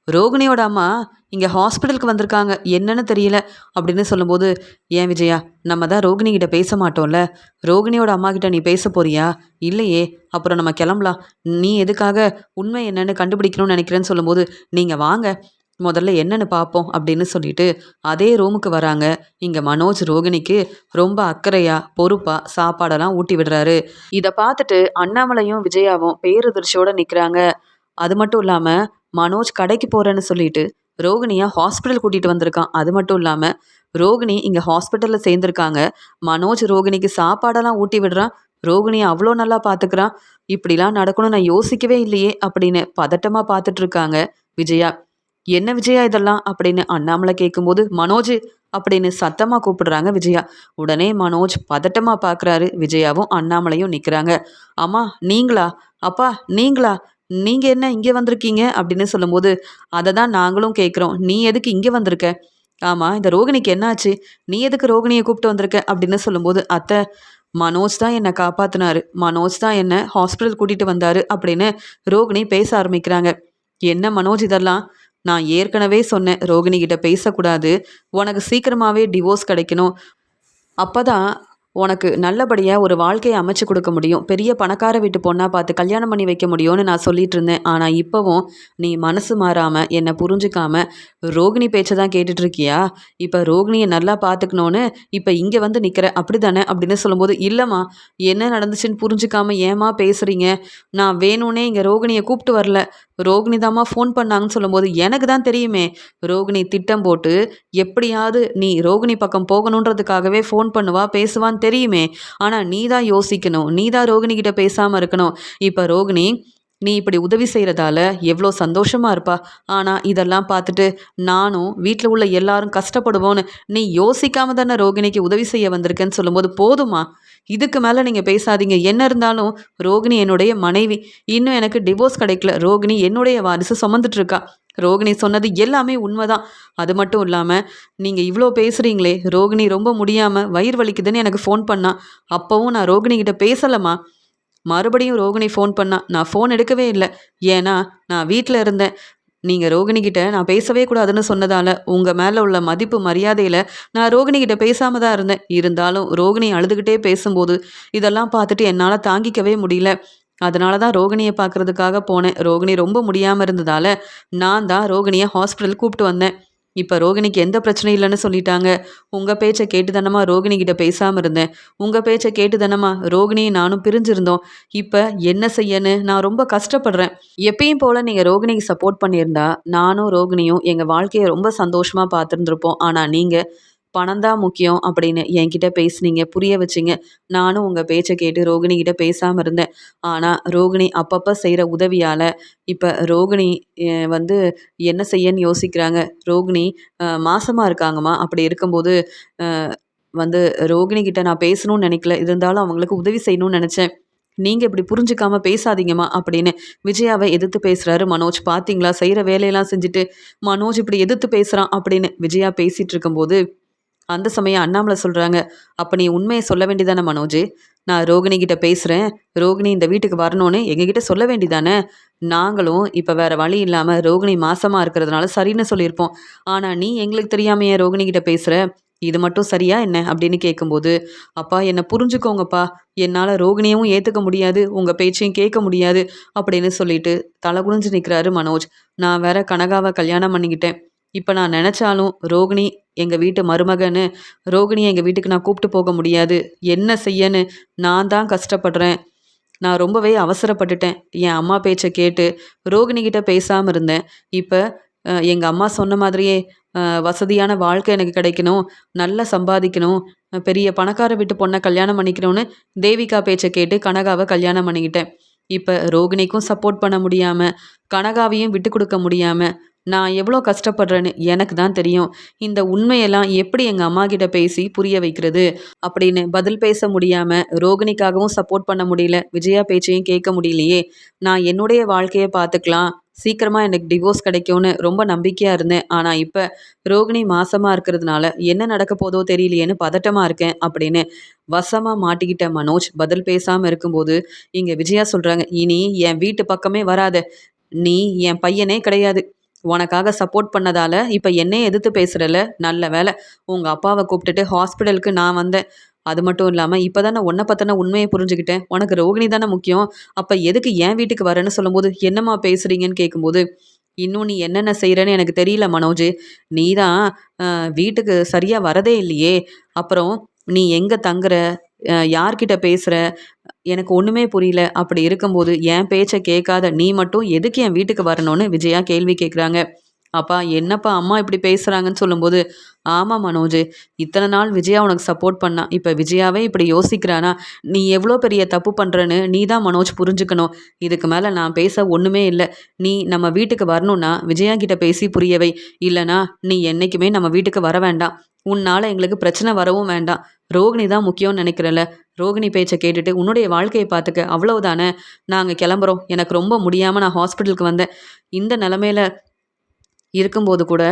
ரோகிணியோட அம்மா இங்க ஹாஸ்பிட்டலுக்கு வந்திருக்காங்க. என்னன்னு தெரியல அப்படின்னு சொல்லும்போது, ஏன் விஜயா, நம்ம தான் ரோகிணி கிட்ட பேச மாட்டோம்ல. ரோகிணியோட அம்மா கிட்ட நீ பேச போறியா? இல்லையே. அப்புறம் நம்ம கிளம்பலாம். நீ எதுக்காக உண்மை என்னன்னு கண்டுபிடிக்கணும்னு நினைக்கிறேன்னு சொல்லும்போது, நீங்க வாங்க. முதல்ல என்னன்னு பார்ப்போம் அப்படின்னு சொல்லிட்டு அதே ரூமுக்கு வராங்க. இங்க மனோஜ் ரோகிணிக்கு ரொம்ப அக்கறையா, பொறுப்பா சாப்பாடெல்லாம் ஊட்டி விடுறாரு. இத பார்த்துட்டு அண்ணாமலையும், விஜயாவும் பேரதிர்ச்சியோட நிக்கிறாங்க. அது மட்டும் இல்லாம, மனோஜ் கடைக்கு போறேன்னு சொல்லிட்டு, ரோகிணிய ஹாஸ்பிட்டல் கூட்டிட்டு வந்திருக்கான். அது மட்டும் இல்லாம, ரோகிணி இங்க ஹாஸ்பிட்டல்ல சேர்ந்திருக்காங்க. மனோஜ் ரோகிணிக்கு சாப்பாடெல்லாம் ஊட்டி விடுறான். ரோகிணிய அவ்ளோ நல்லா பார்த்துக்கிறான். இப்படிலாம் நடக்கணும்னு நான் யோசிக்கவே இல்லையே! அப்படின்னு பதட்டமா பார்த்துட்டு இருக்காங்க விஜயா. என்ன விஜயா இதெல்லாம்? அப்படின்னு அண்ணாமலை கேட்கும்போது, மனோஜ் அப்படின்னு சத்தமா கூப்பிடுறாங்க விஜயா. உடனே மனோஜ் பதட்டமா பார்க்குறாரு. விஜயாவும் அண்ணாமலையும் நிற்கிறாங்க. அம்மா நீங்களா? அப்பா நீங்களா? நீங்க என்ன இங்க வந்திருக்கீங்க? அப்படின்னு சொல்லும்போது, அதை தான் நாங்களும் கேட்குறோம். நீ எதுக்கு இங்க வந்திருக்க? ஆமா, இந்த ரோகிணிக்கு என்னாச்சு? நீ எதுக்கு ரோகிணியை கூப்பிட்டு வந்திருக்க? அப்படின்னு சொல்லும்போது, அத்தை, மனோஜ் தான் என்னை காப்பாத்தினாரு. மனோஜ் தான் என்ன ஹாஸ்பிட்டல் கூட்டிட்டு வந்தாரு அப்படின்னு ரோகிணி பேச ஆரம்பிக்கிறாங்க. என்ன மனோஜ் இதெல்லாம்? நான் ஏற்கனவே சொன்னேன் ரோகிணி கிட்ட பேசக்கூடாது. உனக்கு சீக்கிரமாவே டிவோர்ஸ் கிடைக்கணும். அப்பதான் உனக்கு நல்லபடியா ஒரு வாழ்க்கைய அமைச்சு குடுக்க முடியும். பெரிய பணக்கார வீட்டு பொண்ணா பார்த்து கல்யாணம் பண்ணி வைக்க முடியும்னு நான் சொல்லிட்டு இருந்தேன். ஆனா இப்பவும் நீ மனசு மாறாம, என்ன புரிஞ்சுக்காம, ரோகிணி பேச்ச தான் கேட்டுட்டு இருக்கியா? இப்ப ரோகிணிய நல்லா பார்த்துக்கணும்னு இப்ப இங்க வந்து நிக்கிற அப்படிதானே? அப்படின்னு சொல்லும்போது, இல்லம்மா, என்ன நடந்துச்சுன்னு புரிஞ்சுக்காம ஏம்மா பேசுறீங்க? நான் வேணும்னே இங்க ரோகிணிய கூப்பிட்டு வரல. ரோகிணி தாம்மா ஃபோன் பண்ணாங்கன்னு சொல்லும்போது, எனக்கு தான் தெரியுமே! ரோகிணி திட்டம் போட்டு எப்படியாவது நீ ரோகிணி பக்கம் போகணுன்றதுக்காகவே ஃபோன் பண்ணுவா, பேசுவான்னு தெரியுமே! ஆனா நீ தான் யோசிக்கணும். நீ தான் ரோகிணி கிட்ட பேசாம இருக்கணும். இப்ப ரோகிணி, நீ இப்படி உதவி செய்றதால எவ்ளோ சந்தோஷமா இருப்பா. ஆனா இதெல்லாம் பார்த்துட்டு நானும், வீட்ல உள்ள எல்லாரும் கஷ்டப்படுவோன்னு நீ யோசிக்காம தானே ரோகிணிக்கு உதவி செய்ய வந்திருக்கன்னு சொல்லும்போது, போதுமா? இதுக்கு மேல நீங்க பேசாதீங்க. என்ன இருந்தாலும் ரோகிணி என்னுடைய மனைவி. இன்னும் எனக்கு டிவோர்ஸ் கிடைக்கல. ரோகிணி என்னுடைய வாரிசு சுமந்துட்டு இருக்கா. ரோகிணி சொன்னது எல்லாமே உண்மைதான். அது மட்டும் இல்லாம, நீங்க இவ்ளோ பேசுறீங்களே, ரோகிணி ரொம்ப முடியாம வயிறு வலிக்குதுன்னு எனக்கு ஃபோன் பண்ணா. அப்பவும் நான் ரோகிணி கிட்ட பேசலம்மா. மறுபடியும் ரோகிணி ஃபோன் பண்ணா. நான் ஃபோன் எடுக்கவே இல்ல. ஏன்னா, நான் வீட்ல இருந்தேன். நீங்க ரோகிணி கிட்ட நான் பேசவே கூடாதுன்னு சொன்னதால, உங்க மேல உள்ள மதிப்பு, மரியாதையில நான் ரோகிணி கிட்ட பேசாம தான் இருந்தேன். இருந்தாலும் ரோகிணி அழுதுகிட்டே பேசும்போது, இதெல்லாம் பார்த்துட்டு என்னால தாங்கிக்கவே முடியல. அதனால தான் ரோகிணிய பார்க்கறதுக்காக போனேன். ரோகிணி ரொம்ப முடியாம இருந்ததால, நான் தான் ரோகிணிய ஹாஸ்பிட்டல் கூப்ட்டு வந்தேன். இப்ப ரோகிணிக்கு எந்த பிரச்சனையும் இல்லன்னு சொல்லிட்டாங்க. உங்க பேச்ச கேட்டு தானம்மா ரோகிணி கிட்ட பேசாம இருந்தேன். உங்க பேச்ச கேட்டு தானம்மா ரோகிணியும் நானும் பிரிஞ்சிருந்தோம். இப்ப என்ன செய்யன்னு நான் ரொம்ப கஷ்டப்படுறேன். எப்பயும் போல நீங்க ரோகிணிக்கு சப்போர்ட் பண்ணியிருந்தா, நானும் ரோகிணியும் எங்க வாழ்க்கைய ரொம்ப சந்தோஷமா பார்த்துருந்துருப்போம். ஆனா நீங்க பணம் தான் முக்கியம் அப்படின்னு என்கிட்ட பேசுனீங்க, புரிய வச்சீங்க. நானும் உங்க பேச்ச கேட்டு ரோகிணி கிட்ட பேசாம இருந்தேன். ஆனா ரோகிணி அப்பப்ப செய்ற உதவியால, இப்ப ரோகிணி வந்து என்ன செய்யன்னு யோசிக்கிறாங்க. ரோகிணி மாசமா இருக்காங்கம்மா. அப்படி இருக்கும்போது அ வந்து ரோகிணி கிட்ட நான் பேசணும்னு நெனைக்கல. இருந்தாலும் அவங்களுக்கு உதவி செய்யணும்னு நெனச்சேன். நீங்க இப்படி புரிஞ்சுக்காம பேசாதீங்கம்மா அப்படின்னு விஜயாவ எதிர்த்து பேசுறாரு மனோஜ். பாத்தீங்களா, செய்யற வேலையெல்லாம் செஞ்சுட்டு மனோஜ் இப்படி எதிர்த்து பேசுறான் அப்படின்னு விஜயா பேசிட்டு இருக்கும்போது, அந்த சமயம் அண்ணாமலை சொல்றாங்க, அப்ப நீ உண்மைய சொல்ல வேண்டியதானே மனோஜ்? நான் ரோகிணி கிட்ட பேசுறேன். ரோகிணி இந்த வீட்டுக்கு வரணும்னு எங்ககிட்ட சொல்ல வேண்டியதானே? நாங்களும் இப்ப வேற வழி இல்லாம ரோகிணி மாசமா இருக்கிறதுனால சரின்னு சொல்லியிருப்போம். ஆனா நீ எங்களுக்கு தெரியாம ஏன் ரோகிணி கிட்ட பேசுற? இது மட்டும் சரியா என்ன? அப்படின்னு கேட்கும்போது, அப்பா என்ன புரிஞ்சுக்கோங்கப்பா. என்னால ரோகிணியவும் ஏத்துக்க முடியாது. உங்க பேச்சையும் கேட்க முடியாது. அப்படின்னு சொல்லிட்டு தலை குனிஞ்சு நிக்கிறாரு மனோஜ். நான் வேற கனகாவ கல்யாணம் பண்ணிக்கிட்டேன். இப்ப நான் நெனச்சாலும் ரோகிணி எங்க வீட்டு மருமகன்னு ரோகிணிய எங்க வீட்டுக்கு நான் கூப்பிட்டு போக முடியாது. என்ன செய்யன்னு நான் தான் கஷ்டப்படுறேன். நான் ரொம்பவே அவசரப்பட்டுட்டேன். என் அம்மா பேச்ச கேட்டு ரோகிணி கிட்ட பேசாம இருந்தேன். இப்ப எங்க அம்மா சொன்ன மாதிரியே வசதியான வாழ்க்கை எனக்கு கிடைக்கணும், நல்லா சம்பாதிக்கணும், பெரிய பணக்கார வீட்டு பொண்ண கல்யாணம் பண்ணிக்கணும்னு தேவிகா பேச்ச கேட்டு கனகாவ கல்யாணம் பண்ணிக்கிட்டேன். இப்ப ரோகிணிக்கும் சப்போர்ட் பண்ண முடியாம, கனகாவையும் விட்டு குடுக்க முடியாம, நான் எவ்வளோ கஷ்டப்படுறேன்னு எனக்கு தான் தெரியும். இந்த உண்மையெல்லாம் எப்படி எங்க அம்மாகிட்ட பேசி புரிய வைக்கிறது? அப்படின்னு பதில் பேச முடியாம ரோகிணிக்காகவும் சப்போர்ட் பண்ண முடியல. விஜயா பேச்சையும் கேட்க முடியலையே! நான் என்னுடைய வாழ்க்கைய பார்த்துக்கலாம். சீக்கிரமா எனக்கு டிவோர்ஸ் கிடைக்கும்னு ரொம்ப நம்பிக்கையா இருந்தேன். ஆனா இப்ப ரோகிணி மாசமா இருக்கிறதுனால என்ன நடக்க போதோ தெரியலையேன்னு பதட்டமா இருக்கேன் அப்படின்னு வசமா மாட்டிக்கிட்ட மனோஜ் பதில் பேசாம இருக்கும்போது, இங்க விஜயா சொல்றாங்க, "இனி என் வீட்டு பக்கமே வராத. நீ என் பையனே கிடையாது. உனக்காக சப்போர்ட் பண்ணதால இப்ப என்னையே எதிர்த்து பேசுறல்ல. நல்ல வேளை உங்க அப்பாவ கூப்பிட்டுட்டு ஹாஸ்பிட்டலுக்கு நான் வந்தேன். அது மட்டும் இல்லாம இப்ப தானே உன்ன பத்தின உண்மைய புரிஞ்சுக்கிட்டேன். உனக்கு ரோகிணி தானே முக்கியம். அப்ப எதுக்கு என் வீட்டுக்கு வரேன்னு சொல்லும்போது, என்னம்மா பேசுறீங்கன்னு கேட்கும்போது, இன்னும் நீ என்னென்ன செய்றன்னு எனக்கு தெரியல மனோஜ். நீ தான் வீட்டுக்கு சரியா வரதே இல்லையே. அப்புறம் நீ எங்க தங்குற? யார்கிட்ட பேசுற? எனக்கு ஒண்ணுமே புரியல. அப்படி இருக்கும்போது, என் பேச்ச கேட்காத நீ மட்டும் எதுக்கு என் வீட்டுக்கு வரணும்னு விஜயா கேள்வி கேட்குறாங்க. அப்பா என்னப்பா அம்மா இப்படி பேசுறாங்கன்னு சொல்லும்போது, ஆமா மனோஜ். இத்தன நாள் விஜயா உனக்கு சப்போர்ட் பண்ணா. இப்ப விஜயாவே இப்படி யோசிக்கிறானா, நீ எவ்வளோ பெரிய தப்பு பண்றன்னு நீ தான் மனோஜ் புரிஞ்சுக்கணும். இதுக்கு மேல நான் பேச ஒண்ணுமே இல்ல. நீ நம்ம வீட்டுக்கு வரணும்னா விஜயா கிட்ட பேசி புரிய வை. இல்லனா நீ என்னைக்குமே நம்ம வீட்டுக்கு வர வேண்டாம். உன்னால எங்களுக்கு பிரச்சனை வரவும் வேண்டாம். ரோகிணி தான் முக்கியம்னு நெனைக்கிறல்ல. ரோகிணி பேச்ச கேட்டுட்டு உன்னுடைய வாழ்க்கைய பார்த்துக்க. அவ்வளவுதானே. நாங்க கிளம்புறோம். எனக்கு ரொம்ப முடியாம நான் ஹாஸ்பிட்டலுக்கு வந்தேன். இந்த நிலைமையில இருக்கும்போது கூட,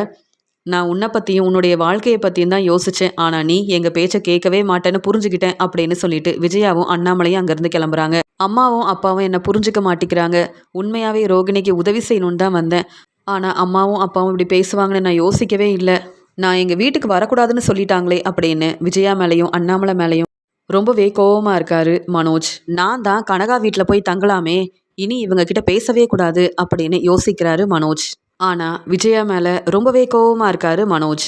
நான் உன்ன பத்தியும், உன்னுடைய வாழ்க்கைய பத்தியும் தான் யோசிச்சேன். ஆனா நீ எங்க பேச்ச கேட்கவே மாட்டேன்னு புரிஞ்சுக்கிட்டேன் அப்படின்னு சொல்லிட்டு, விஜயாவும் அண்ணாமலையும் அங்கருந்து கிளம்புறாங்க. அம்மாவும், அப்பாவும் என்ன புரிஞ்சுக்க மாட்டிக்கிறாங்க. உண்மையாவே ரோகிணிக்கு உதவி செய்யணும்னு தான் வந்தேன். ஆனா அம்மாவும், அப்பாவும் இப்படி பேசுவாங்கன்னு நான் யோசிக்கவே இல்ல. நான் எங்க வீட்டுக்கு வரக்கூடாதுன்னு சொல்லிட்டாங்களே அப்படின்னு விஜயா மேலயும், அண்ணாமலை மேலயும் ரொம்பவே கோவமா இருக்காரு மனோஜ். நான் தான் கனகா வீட்ல போய் தங்கலாமே! இனி இவங்க கிட்ட பேசவே கூடாது அப்படின்னு யோசிக்கிறாரு மனோஜ். ஆனா விஜயா மேல ரொம்பவே கோவமா இருக்காரு மனோஜ்.